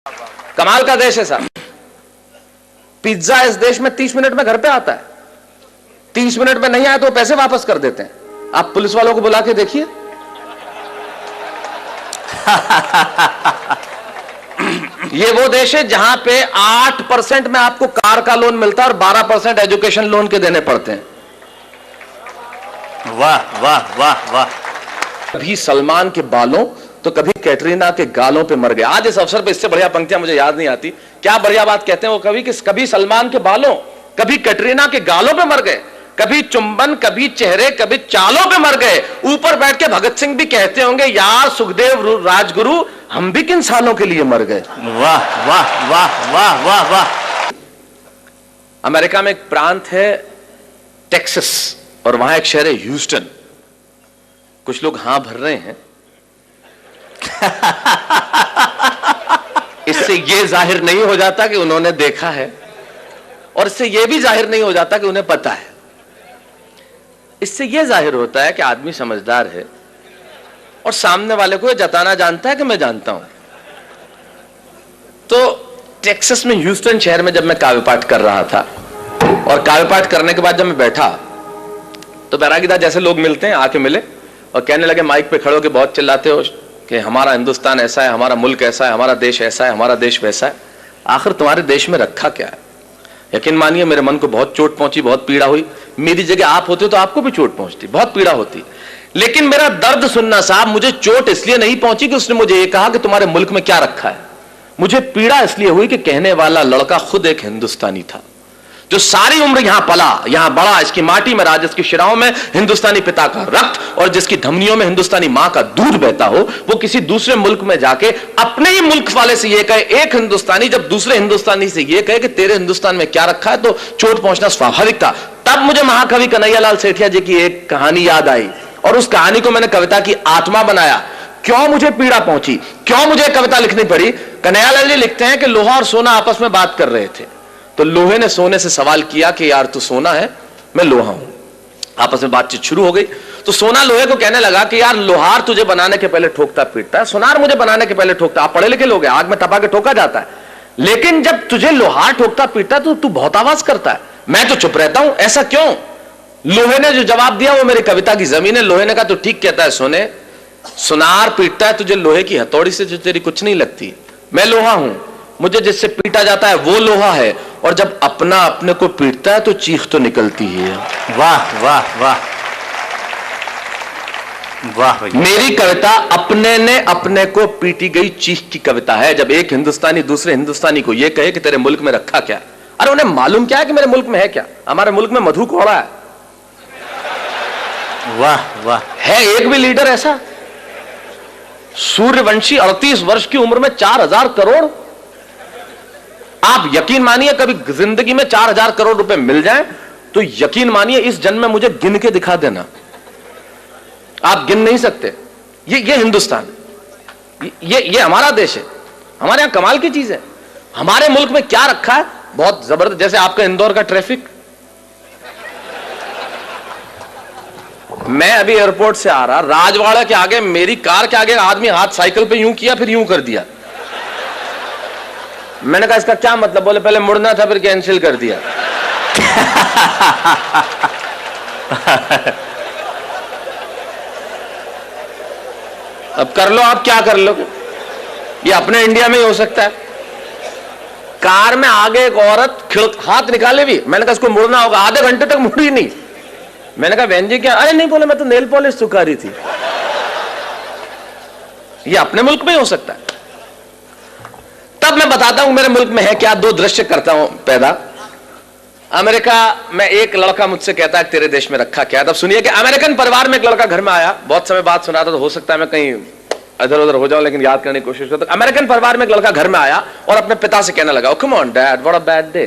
कमाल का देश है साहब। पिज्जा इस देश में 30 मिनट में घर पे आता है। 30 मिनट में नहीं आया तो पैसे वापस कर देते हैं। आप पुलिस वालों को बुला के देखिए। ये वो देश है जहां पे 8% में आपको कार का लोन मिलता है और 12% एजुकेशन लोन के देने पड़ते हैं। वाह वाह वाह वाह। कभी सलमान के बालों तो कभी कैटरीना के गालों पे मर गए। आज इस अवसर पे इससे बढ़िया पंक्तियां मुझे याद नहीं आती। क्या बढ़िया बात कहते हैं वो कवि कि कभी सलमान के बालों कभी कैटरीना के गालों पे मर गए, कभी चुंबन कभी चेहरे कभी चालों पे मर गए। ऊपर बैठ के भगत सिंह भी कहते होंगे यार सुखदेव राजगुरु हम भी किन सालों के लिए मर गए। वाह वाह वाह वाह वाह वाह। अमेरिका में एक प्रांत है टेक्सास और वहां एक शहर है ह्यूस्टन। कुछ लोग हां भर रहे हैं। इससे यह जाहिर नहीं हो जाता कि उन्होंने देखा है और इससे यह भी जाहिर नहीं हो जाता कि उन्हें पता है। इससे यह जाहिर होता है कि आदमी समझदार है और सामने वाले को यह जताना जानता है कि मैं जानता हूं। तो टेक्सास में ह्यूस्टन शहर में जब मैं काव्य पाठ कर रहा था और काव्य पाठ करने के बाद जब मैं बैठा तो बैरागीदार जैसे लोग मिलते हैं आके मिले और कहने लगे माइक पे खड़े होकर बहुत चिल्लाते हो कि हमारा हिंदुस्तान ऐसा है, हमारा मुल्क ऐसा है, हमारा देश ऐसा है, हमारा देश वैसा है। आखिर तुम्हारे देश में रखा क्या है? यकीन मानिए मेरे मन को बहुत चोट पहुंची, बहुत पीड़ा हुई। मेरी जगह आप होते तो आपको भी चोट पहुंचती, बहुत पीड़ा होती। लेकिन मेरा दर्द सुनना साहब, मुझे चोट इसलिए नहीं पहुंची कि उसने मुझे ये कहा कि तुम्हारे मुल्क में क्या रखा है। मुझे पीड़ा इसलिए हुई कि कहने वाला लड़का खुद एक हिंदुस्तानी था जो सारी उम्र यहां पला, यहां बड़ा, इसकी माटी में राज, इसकी शिराओं में हिंदुस्तानी पिता का रक्त और जिसकी धमनियों में हिंदुस्तानी मां का दूध बहता हो। वो किसी दूसरे मुल्क में जाके अपने ही मुल्क वाले से ये कहे, एक हिंदुस्तानी जब दूसरे हिंदुस्तानी से ये कहे कि तेरे हिंदुस्तान में क्या रखा है, तो चोट पहुंचना स्वाभाविक था। तब मुझे महाकवि कन्हैयालाल सेठिया जी की एक कहानी याद आई और उस कहानी को मैंने कविता की आत्मा बनाया। क्यों मुझे पीड़ा पहुंची, क्यों मुझे कविता लिखनी पड़ी? कन्हैयालाल जी लिखते हैं कि लोहा और सोना आपस में बात कर रहे थे तो लोहे ने सोने से सवाल किया कि यार तू सोना है, मैं लोहा हूं। आपस में बातचीत शुरू हो गई तो सोना लोहे को कहने लगा कि यार लोहार तुझे बनाने के पहले ठोकता पीटता है, सोनार मुझे बनाने के पहले ठोकता। आप पढ़े लिखे लोग हैं, आग में तपा के ठोका जाता है, लेकिन जब तुझे लोहार ठोकता पीटता तो तू बहुत आवाज करता है, मैं तो चुप रहता हूं, ऐसा क्यों? लोहे ने जो जवाब दिया वो मेरी कविता की जमीन है। लोहे ने कहा तो ठीक कहता है सोने, सुनार पीटता है तुझे लोहे की हथौड़ी से जो तेरी कुछ नहीं लगती। मैं लोहा हूं, मुझे जिससे पीटा जाता है वो लोहा है और जब अपना अपने को पीटता है तो चीख तो निकलती है। वाह वाह वाह वाह। मेरी कविता अपने ने अपने को पीटी गई चीख की कविता है। जब एक हिंदुस्तानी दूसरे हिंदुस्तानी को यह कहे कि तेरे मुल्क में रखा क्या, अरे उन्हें मालूम क्या है कि मेरे मुल्क में है क्या? हमारे मुल्क में मधु कोड़ा है। वाह वाह। है एक भी लीडर ऐसा? सूर्यवंशी 38 वर्ष की उम्र में 4000 करोड़। आप यकीन मानिए कभी जिंदगी में 4000 करोड़ रुपए मिल जाएं तो यकीन मानिए इस जन्म में मुझे गिन के दिखा देना। आप गिन नहीं सकते। ये हिंदुस्तान, ये हमारा देश है। हमारे यहां कमाल की चीज है। हमारे मुल्क में क्या रखा है बहुत जबरदस्त। जैसे आपका इंदौर का ट्रैफिक, मैं अभी एयरपोर्ट से आ रहा, राजवाड़ा के आगे मेरी कार के आगे आदमी हाथ साइकिल पे यूं किया फिर यूं कर दिया। मैंने कहा इसका क्या मतलब? बोले पहले मुड़ना था फिर कैंसिल कर दिया। अब कर लो, आप क्या कर लो, ये अपने इंडिया में ही हो सकता है। कार में आगे एक औरत हाथ निकाले भी, मैंने कहा इसको मुड़ना होगा, आधे घंटे तक मुड़ी नहीं। मैंने कहा बहन जी क्या? अरे नहीं, बोले मैं तो नेल पॉलिश सुखा रही थी। ये अपने मुल्क में ही हो सकता है। तब मैं बताता हूं मेरे मुल्क में है क्या। दो दृश्य करता हूं पैदा। अमेरिका में एक लड़का मुझसे कहता है तेरे देश में रखा क्या? तब सुनिए कि अमेरिकन परिवार में एक लड़का घर में आया। बहुत समय बाद सुना था तो हो सकता है मैं कहीं इधर उधर हो जाऊं, लेकिन याद करने की कोशिश करता। अमेरिकन परिवार में एक लड़का घर में आया और अपने पिता से कहने लगा, come on dad what a bad day.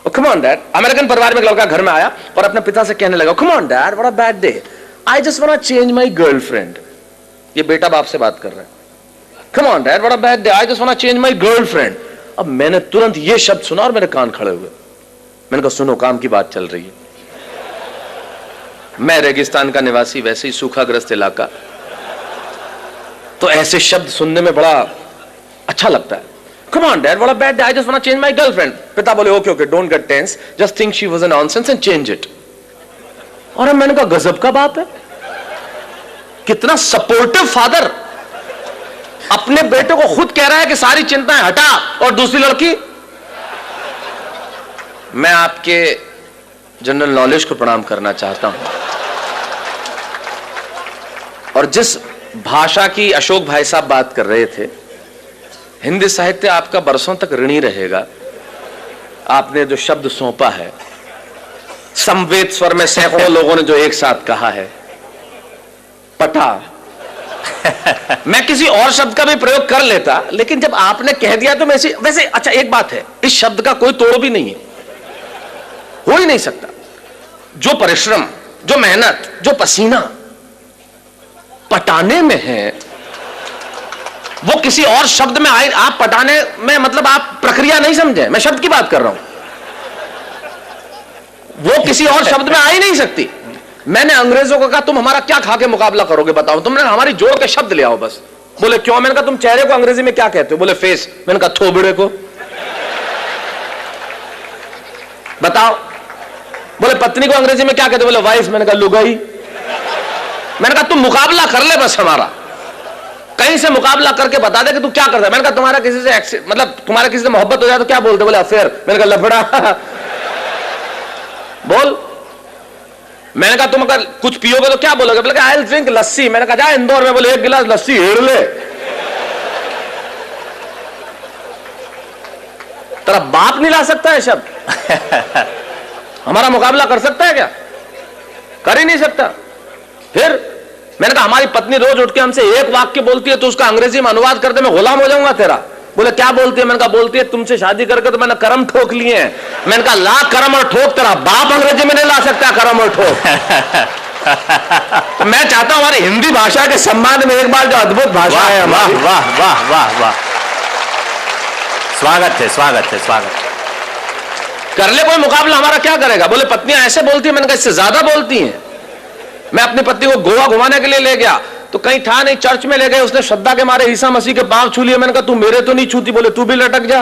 Come on dad. American परिवार में एक लड़का घर में आया और अपने पिता से कहने लगा, come on dad what a bad day, I just want to change my girlfriend. ये बेटा बाप से बात कर रहा है। Come on dad, what a bad day. I just want to change my girlfriend. अब मैंने तुरंत ये शब्द सुना और मेरे कान खड़े हुए। मैंने कहा सुनो, काम की बात चल रही है। मैं रेगिस्तान का निवासी, वैसे ही सूखाग्रस्त इलाका, तो ऐसे शब्द सुनने में बड़ा अच्छा लगता है। Come on, Dad, what a bad day. I just want to change my girlfriend. पिता बोले okay, okay, don't get tense. Just think she was a nonsense and change it. और मैंने कहा गजब का बाप है, कितना सपोर्टिव फादर, अपने बेटे को खुद कह रहा है कि सारी चिंताएं हटा, और दूसरी लड़की। मैं आपके जनरल नॉलेज को प्रणाम करना चाहता हूं, और जिस भाषा की अशोक भाई साहब बात कर रहे थे, हिंदी साहित्य आपका बरसों तक ऋणी रहेगा। आपने जो शब्द सौंपा है, समवेत स्वर में सैकड़ों लोगों ने जो एक साथ कहा है, पटा। मैं किसी और शब्द का भी प्रयोग कर लेता, लेकिन जब आपने कह दिया तो वैसे अच्छा एक बात है, इस शब्द का कोई तोड़ भी नहीं है, हो ही नहीं सकता। जो परिश्रम, जो मेहनत, जो पसीना पटाने में है, वो किसी और शब्द में आए। आप पटाने में मतलब आप प्रक्रिया नहीं समझे, मैं शब्द की बात कर रहा हूं, वो किसी और शब्द में आ ही नहीं सकती। मैंने अंग्रेजों को कहा तुम हमारा क्या खा के मुकाबला करोगे बताओ, तुमने हमारी जोड़ के शब्द ले आओ बस। बोले क्यों? मैंने कहा तुम चेहरे को अंग्रेजी में क्या कहते हो? बोले फेस। मैंने कहा थोबड़े को बताओ। बोले पत्नी को अंग्रेजी में क्या कहते हो? बोले वाइफ। मैंने कहा लुगाई। मैंने कहा तुम मुकाबला कर ले बस, हमारा कहीं से मुकाबला करके बता दे कि तू क्या करता है। मैंने कहा तुम्हारा किसी से मतलब तुम्हारा किसी से मोहब्बत हो जाए तो क्या बोलते? बोले अफेयर। मैंने कहा लफड़ा। बोल। मैंने कहा तुम अगर कुछ पियोगे तो क्या बोलोगे? बोले आई विल ड्रिंक लस्सी। मैंने कहा जा इंदौर में, बोले एक गिलास लस्सी हेड़ ले। तेरा बाप नहीं ला सकता है शब्द, हमारा मुकाबला कर सकता है क्या? कर ही नहीं सकता। फिर मैंने कहा हमारी पत्नी रोज उठ के हमसे एक वाक्य बोलती है तो उसका अंग्रेजी में अनुवाद कर दे, मैं गुलाम हो जाऊंगा तेरा। बोले क्या बोलती है? मैंने कहा बोलती है तुमसे शादी करके तो मैंने करम ठोक लिए हैं। मैंने कहा ला करम और ठोक, तेरा बाप अंग्रेजी में नहीं ला सकता करम और ठोक। मैं चाहता हूं हमारी हिंदी भाषा के सम्मान में एक बार जो अद्भुत भाषा है हमारी। वाह वाह वाह वाह, स्वागत है स्वागत है स्वागत। कर ले कोई मुकाबला, हमारा क्या करेगा? बोले पत्नियां ऐसे बोलती है। मैंने कहा इससे ज्यादा बोलती हैं। मैं अपनी पत्नी को गोवा घुमाने के लिए ले गया तो कहीं था नहीं, चर्च में ले गए, उसने श्रद्धा के मारे ईसा मसीह के पांव छू लिए। मैंने कहा तू मेरे तो नहीं छूती। बोले तू भी लटक जा।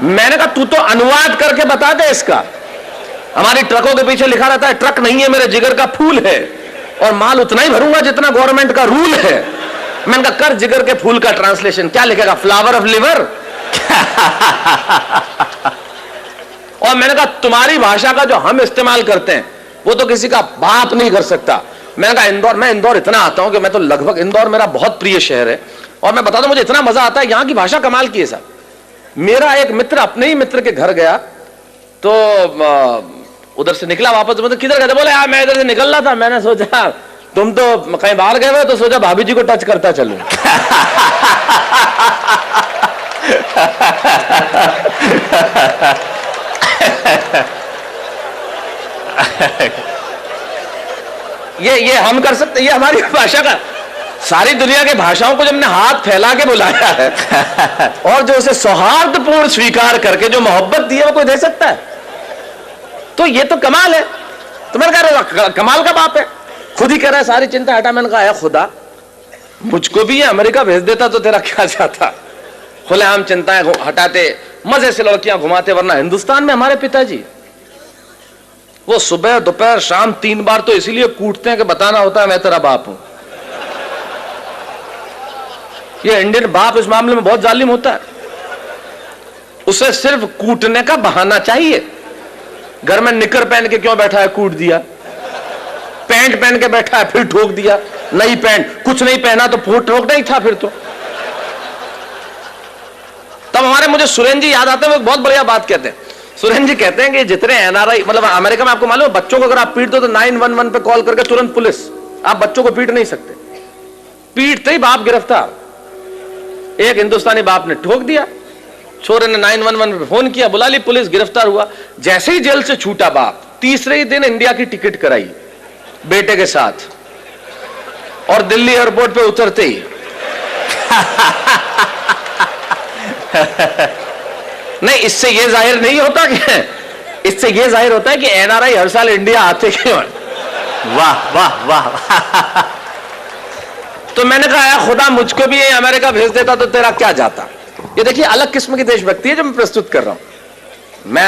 मैंने कहा तू तो अनुवाद करके बता दे इसका। हमारी ट्रकों के पीछे लिखा रहता है ट्रक नहीं है मेरे जिगर का फूल है, और माल उतना ही भरूंगा जितना गवर्नमेंट का रूल है। मैंने कहा कर जिगर के फूल का ट्रांसलेशन, क्या लिखेगा? Flower of liver. और मैंने कहा तुम्हारी भाषा का जो हम इस्तेमाल करते हैं वो तो किसी का बाप नहीं कर सकता। मैंने कहा इंदौर, मैं इंदौर इतना आता हूं कि मैं तो लगभग, इंदौर मेरा बहुत प्रिय शहर है, और मैं बता दूं मुझे इतना मजा आता है, यहां की भाषा कमाल की है साहब। मेरा एक मित्र अपने ही मित्र के घर गया तो उधर से निकला वापस, मतलब किधर गए? बोले यार मैं इधर से निकल रहा था, मैंने सोचा तुम तो कहीं बाहर गए हुए, तो सोचा भाभी जी को टच करता चलूं। ये हम कर सकते, ये हमारी भाषा का, सारी दुनिया के भाषाओं को जब हमने हाथ फैला के बुलाया है और जो उसे सौहार्दपूर्ण स्वीकार करके जो मोहब्बत दी है वो कोई दे सकता है? तो ये तो कमाल है। तो मैंने कहा कमाल का बाप है, खुद ही कह रहा है सारी चिंता हटा। मैंने कहा खुदा मुझको भी ये अमेरिका भेज देता तो तेरा क्या जाता? खुलेआम चिंताएं हटाते, मजे से लड़कियां घुमाते, वरना हिंदुस्तान में हमारे पिताजी वो सुबह दोपहर शाम 3 बार तो इसीलिए कूटते हैं कि बताना होता है मैं तेरा बाप हूं। ये इंडियन बाप इस मामले में बहुत जालिम होता है, उसे सिर्फ कूटने का बहाना चाहिए। घर में निकर पहन के क्यों बैठा है? कूट दिया। पैंट पहन के बैठा है, फिर ठोक दिया। नई पैंट, कुछ नहीं पहना तो ठोकना ही था फिर तो। तब हमारे मुझे सुरेन जी याद आते हैं, वो बहुत बढ़िया बात कहते हैं। सुरेन जी कहते हैं कि जितने एनआरआई, मतलब अमेरिका में आपको मालूम है बच्चों को अगर आप पीट दो तो 911 पे कॉल करके तुरंत पुलिस, आप बच्चों को पीट नहीं सकते। पीटते ही बाप गिरफ्तार। एक हिंदुस्तानी बाप ने ठोक दिया, छोरे ने 911 पे फोन किया, बुला ली पुलिस, गिरफ्तार हुआ। जैसे ही जेल से छूटा बाप, तीसरे ही दिन इंडिया की टिकट कराई बेटे के साथ, और दिल्ली एयरपोर्ट पे उतरते ही नहीं, इससे यह जाहिर नहीं होता कि, इससे यह जाहिर होता है कि एनआरआई हर साल इंडिया आते क्यों। वाह वाह वाह। तो मैंने कहा यार खुदा मुझको भी ये अमेरिका भेज देता तो तेरा क्या जाता। ये देखिए अलग किस्म की देशभक्ति है जो मैं प्रस्तुत कर रहा हूं। मैं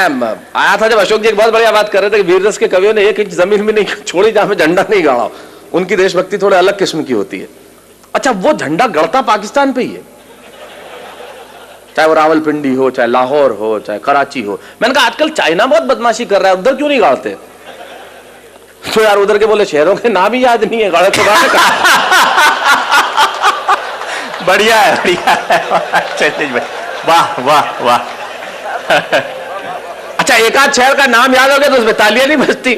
आया था जब अशोक जी एक बहुत बढ़िया बात कर रहे थे कि वीर रस के कवियों ने एक इंच जमीन भी नहीं छोड़ी जहां में झंडा नहीं गाड़ा। उनकी देशभक्ति थोड़े अलग किस्म की होती है। अच्छा, वो झंडा गड़ता पाकिस्तान पे ही है, चाहे वो रावलपिंडी हो, चाहे लाहौर हो, चाहे कराची हो। मैंने कहा आजकल चाइना बहुत बदमाशी कर रहा है, उधर क्यों नहीं गाड़ते? तो यार उधर के बोले शहरों के नाम ही याद नहीं है, गाड़े तो बढ़िया है, बढ़िया है क्षैतिज भाई, वाह वाह वाह। अच्छा, एक आध शहर का नाम याद हो गया तो उसमें तालियां नहीं बजती।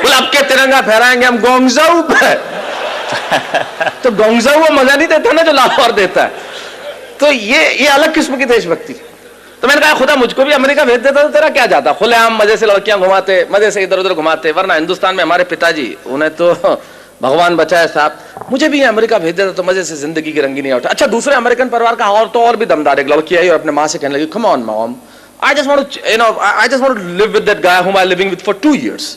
बोले अब के तिरंगा फहराएंगे हम गोंगजाऊ पे। तो गोंगजाऊ वो मजा नहीं देता ना जो लाहौर देता है। तो ये अलग किस्म की देशभक्ति। तो मैंने कहा खुदा मुझको भी अमेरिका भेज देता तो तेरा क्या जाता। खुलेआम मजे से लड़कियां घुमाते, मजे से इधर उधर घुमाते, वरना हिंदुस्तान में हमारे पिताजी, उन्हें तो भगवान बचाए साहब, मुझे भी अमेरिका भेज देता तो मजे से जिंदगी की रंगीनी उठा। अच्छा, दूसरे अमेरिकन परिवार का और तो और भी दमदार एक लड़की आई और अपने माँ से कहने लगी, come on mom, I just want to live with that guy whom I living with for 2 years।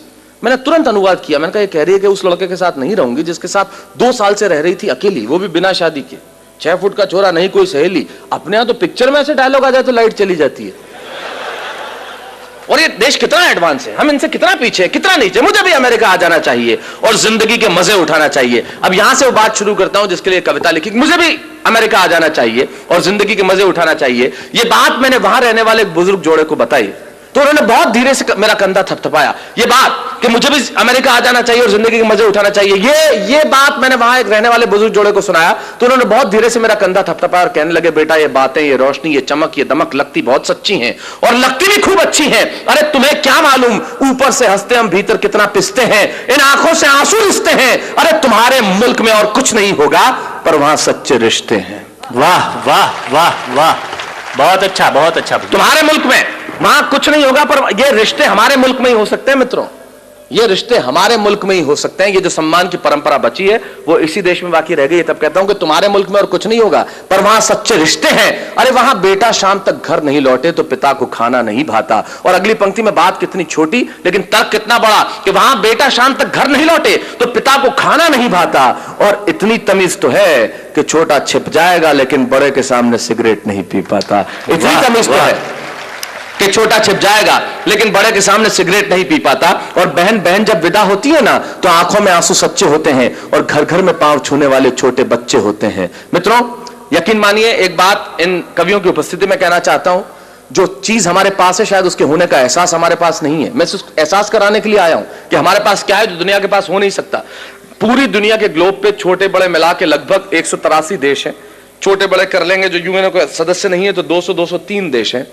मैंने तुरंत अनुवाद किया। मैंने कहा ये कह रही है कि उस लड़के के साथ नहीं रहूंगी जिसके साथ 2 साल से रह रही थी अकेली, वो भी बिना शादी के, 6 फुट का छोरा, नहीं कोई सहेली। अपने यहां तो पिक्चर में ऐसे डायलॉग आ जाए तो लाइट चली जाती है। और ये देश कितना एडवांस है, हम इनसे कितना पीछे, कितना नीचे। मुझे भी अमेरिका आ जाना चाहिए और जिंदगी के मजे उठाना चाहिए। अब यहां से वो बात शुरू करता हूं जिसके लिए कविता लिखी, मुझे भी अमेरिका आ जाना चाहिए और जिंदगी के मजे उठाना चाहिए। ये बात मैंने वहां रहने वाले एक बुजुर्ग जोड़े को बताई तो उन्होंने बहुत धीरे से मेरा कंधा थपथपाया। ये बात कि मुझे भी अमेरिका आ जाना चाहिए और जिंदगी के मजे उठाना चाहिए, ये बात मैंने वहां एक रहने वाले बुजुर्ग जोड़े को सुनाया तो उन्होंने बहुत धीरे से मेरा कंधा थपथपाया और कहने लगे, बेटा ये बातें, ये रोशनी, ये चमक, ये दमक लगती बहुत सच्ची हैं और लगती भी खूब अच्छी हैं। अरे तुम्हें क्या मालूम, ऊपर से हंसते हम भीतर कितना पिसते हैं, इन आंखों से आंसू रिश्ते हैं। अरे तुम्हारे मुल्क में और कुछ नहीं होगा पर वहां सच्चे रिश्ते हैं। वाह वाह वाह वाह, बहुत अच्छा, बहुत अच्छा। तुम्हारे मुल्क में वहां कुछ नहीं होगा पर ये रिश्ते हमारे मुल्क में ही हो सकते हैं मित्रों, ये रिश्ते हमारे मुल्क में ही हो सकते हैं। ये जो सम्मान की परंपरा बची है वो इसी देश में बाकी रह गई है। तब कहता हूं कि तुम्हारे मुल्क में और कुछ नहीं होगा पर वहां सच्चे रिश्ते हैं। अरे वहां बेटा शाम तक घर नहीं लौटे तो पिता को खाना नहीं भाता। और अगली पंक्ति में बात कितनी छोटी लेकिन तर्क कितना बड़ा कि वहां बेटा शाम तक घर नहीं लौटे तो पिता को खाना नहीं भाता। और इतनी तमीज तो है कि छोटा छिप जाएगा लेकिन बड़े के सामने सिगरेट नहीं पी पाता। इतनी तमीज तो है कि छोटा छिप जाएगा लेकिन बड़े के सामने सिगरेट नहीं पी पाता। और बहन बहन जब विदा होती है ना तो आंखों में आंसू सच्चे होते हैं और घर घर में पांव छूने वाले छोटे बच्चे होते हैं। मित्रों यकीन मानिए एक बात इन कवियों की उपस्थिति में कहना चाहता हूं, जो चीज हमारे पास है शायद उसके होने का एहसास हमारे पास नहीं है। मैं सिर्फ एहसास कराने के लिए आया हूं कि हमारे पास क्या है जो दुनिया के पास हो नहीं सकता। पूरी दुनिया के ग्लोब पे छोटे बड़े मिला के लगभग 183 देश हैं। छोटे बड़े कर लेंगे जो यूएनओ के सदस्य नहीं है तो 200-203 देश हैं।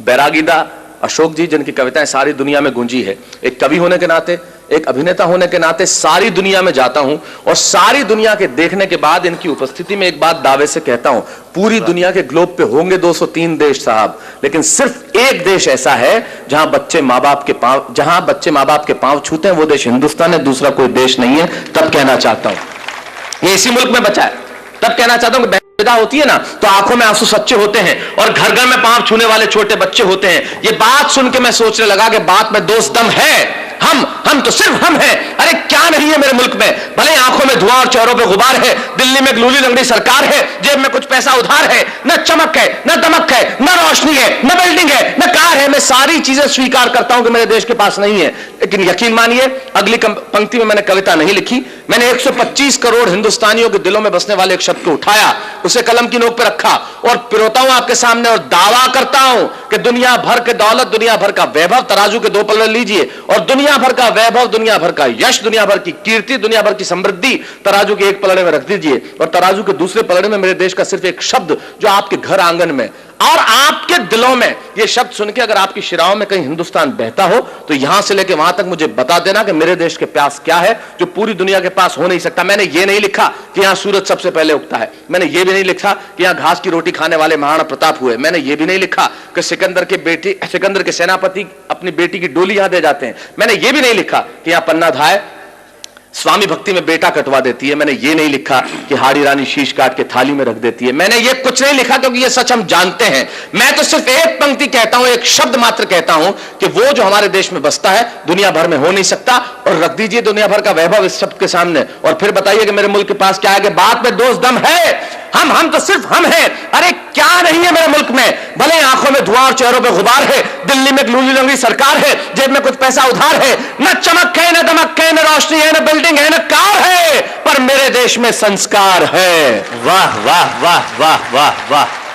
बैरागीदा अशोक जी जिनकी कविताएं सारी दुनिया में गूंजी है, एक कवि होने के नाते, एक अभिनेता होने के नाते सारी दुनिया में जाता हूं और सारी दुनिया के देखने के बाद इनकी उपस्थिति में एक बात दावे से कहता हूं, पूरी दुनिया के ग्लोब पे होंगे 203 देश साहब, लेकिन सिर्फ एक देश ऐसा है जहां बच्चे माँ बाप के पांव छूते हैं, वो देश हिंदुस्तान है, दूसरा कोई देश नहीं है। तब कहना चाहता हूं ये इसी मुल्क में बचा है। तब कहना चाहता हूं कि विदा होती है ना तो आंखों में आंसू सच्चे होते हैं और घर घर में पांव छूने वाले छोटे बच्चे होते हैं। ये बात सुन के मैं सोचने लगा कि बात में दोस्त दम है। हम तो सिर्फ हम हैं। अरे क्या नहीं है मेरे मुल्क में, भले आंखों में धुआं और चेहरों पे गुबार है, दिल्ली में लूली लंगड़ी सरकार है, जेब में कुछ पैसा उधार है, न चमक है, न दमक है, न रोशनी है, न बिल्डिंग है, न कार है। मैं सारी चीजें स्वीकार करता हूं कि मेरे देश के पास नहीं है, लेकिन यकीन मानिए अगली पंक्ति में मैंने कविता नहीं लिखी। मैंने 125 करोड़ हिंदुस्तानियों के दिलों में बसने वाले एक शब्द को उठाया, उसे कलम की नोक पर रखा और पिरोता हूं आपके सामने और दावा करता हूं कि दुनिया भर के दौलत, दुनिया भर का वैभव तराजू के 2 पलड़े लीजिए और दुनिया भर का वैभव, दुनिया भर का यश, दुनिया भर की कीर्ति, दुनिया भर की समृद्धि तराजू के एक पलड़े में रख दीजिए और तराजू के दूसरे पलड़े में मेरे देश का सिर्फ एक शब्द जो आपके घर आंगन में और आपके दिलों में, ये शब्द सुन के अगर आपकी शिराओं में कहीं हिंदुस्तान बहता हो तो यहां से लेकर वहां तक मुझे बता देना कि मेरे देश के प्यास क्या है जो पूरी दुनिया के पास हो नहीं सकता। मैंने ये नहीं लिखा कि यहां सूरज सबसे पहले उगता है, मैंने ये भी नहीं लिखा कि यहां घास की रोटी खाने वाले महाराणा प्रताप हुए, मैंने ये भी नहीं लिखा कि सिकंदर के सेनापति अपनी बेटी की डोली यहां दे जाते हैं, मैंने ये भी नहीं लिखा कि यहां पन्ना धाय स्वामी भक्ति में बेटा कटवा देती है। मैंने ये नहीं लिखा कि हाड़ी रानी शीश काट के थाली में रख देती है। मैंने ये कुछ नहीं लिखा क्योंकि ये सच हम जानते हैं। मैं तो सिर्फ एक पंक्ति कहता हूं, एक शब्द मात्र कहता हूं कि वो जो हमारे देश में बसता है दुनिया भर में हो नहीं सकता। और रख दीजिए दुनिया भर का वैभव इस शब्द के सामने और फिर बताइए कि मेरे मुल्क के पास क्या है, कि बात में दोष दम है। हम तो सिर्फ हम हैं। अरे क्या नहीं है मेरे मुल्क में, भले आंखों में धुआं और चेहरों पे गुबार है, दिल्ली में एक लूली लंगड़ी सरकार है, जेब में कुछ पैसा उधार है, न चमक है, न दमक है, न रोशनी है, न बिल्डिंग है, न कार है, पर मेरे देश में संस्कार है। वाह वाह वाह वाह वाह वाह।